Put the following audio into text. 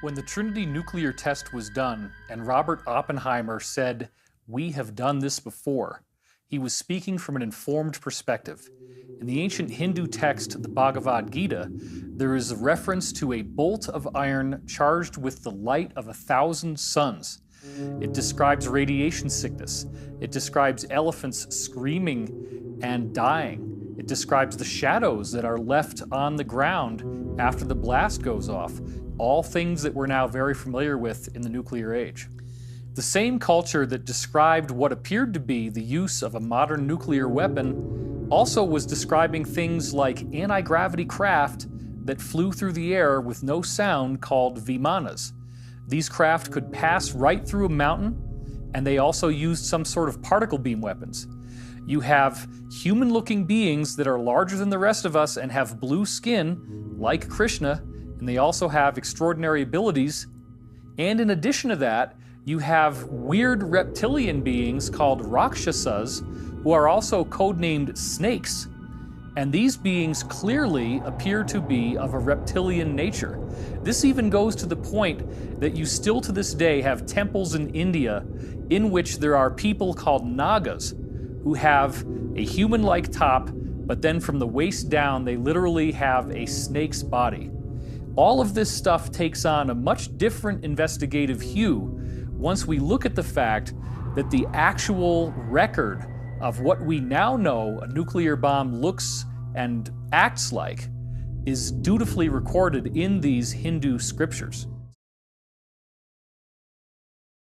When the Trinity nuclear test was done and Robert Oppenheimer said, "We have done this before," he was speaking from an informed perspective. In the ancient Hindu text, the Bhagavad Gita, there is a reference to a bolt of iron charged with the light of 1,000 suns. It describes radiation sickness. It describes elephants screaming and dying. It describes the shadows that are left on the ground after the blast goes off. All things that we're now very familiar with in the nuclear age. The same culture that described what appeared to be the use of a modern nuclear weapon also was describing things like anti-gravity craft that flew through the air with no sound called vimanas. These craft could pass right through a mountain, and they also used some sort of particle beam weapons. You have human-looking beings that are larger than the rest of us and have blue skin, like Krishna, and they also have extraordinary abilities. And in addition to that, you have weird reptilian beings called Rakshasas, who are also codenamed snakes. And these beings clearly appear to be of a reptilian nature. This even goes to the point that you still to this day have temples in India in which there are people called Nagas who have a human-like top, but then from the waist down they literally have a snake's body. All of this stuff takes on a much different investigative hue once we look at the fact that the actual record of what we now know a nuclear bomb looks and acts like is dutifully recorded in these Hindu scriptures.